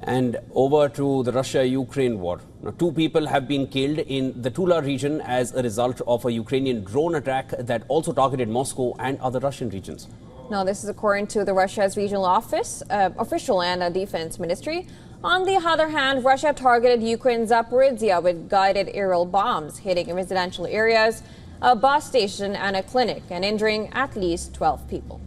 And over to the Russia-Ukraine war. Now, 2 people have been killed in the Tula region as a result of a Ukrainian drone attack that also targeted Moscow and other Russian regions. Now, this is according to the Russia's regional office, official and a defense ministry. On the other hand, Russia targeted Ukraine's Zaporizhia with guided aerial bombs, hitting residential areas, a bus station and a clinic, and injuring at least 12 people.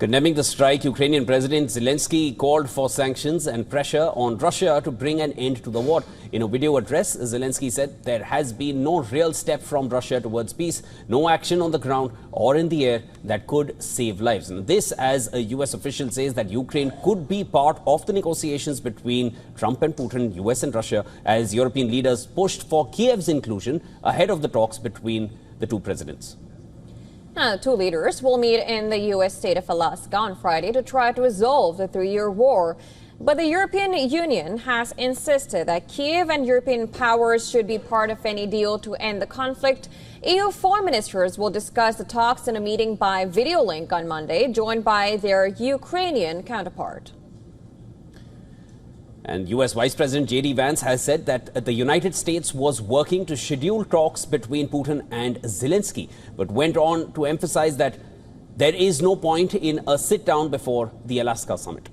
Condemning the strike, Ukrainian President Zelensky called for sanctions and pressure on Russia to bring an end to the war. In a video address, Zelensky said there has been no real step from Russia towards peace, no action on the ground or in the air that could save lives. And this, as a US official says that Ukraine could be part of the negotiations between Trump and Putin, US and Russia, as European leaders pushed for Kyiv's inclusion ahead of the talks between the 2 presidents. Now, the 2 leaders will meet in the U.S. state of Alaska on Friday to try to resolve the 3-year war. But the European Union has insisted that Kyiv and European powers should be part of any deal to end the conflict. EU foreign ministers will discuss the talks in a meeting by video link on Monday, joined by their Ukrainian counterpart. And US Vice President J.D. Vance has said that the United States was working to schedule talks between Putin and Zelensky, but went on to emphasize that there is no point in a sit-down before the Alaska summit.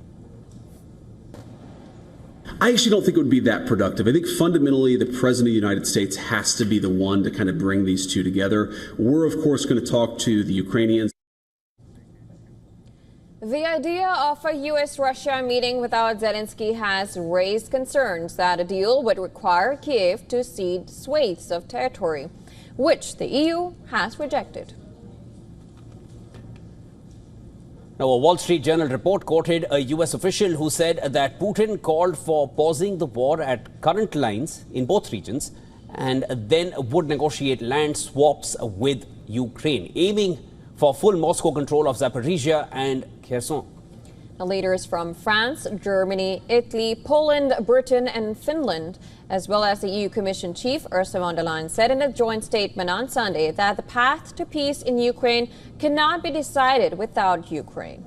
I actually don't think it would be that productive. I think fundamentally the President of the United States has to be the one to kind of bring these 2 together. We're, of course, going to talk to the Ukrainians. The idea of a U.S.-Russia meeting without Zelensky has raised concerns that a deal would require Kyiv to cede swathes of territory, which the EU has rejected. Now, a Wall Street Journal report quoted a U.S. official who said that Putin called for pausing the war at current lines in both regions and then would negotiate land swaps with Ukraine, aiming for full Moscow control of Zaporizhia and Kherson. The leaders from France, Germany, Italy, Poland, Britain and Finland, as well as the EU Commission Chief Ursula von der Leyen, said in a joint statement on Sunday that the path to peace in Ukraine cannot be decided without Ukraine.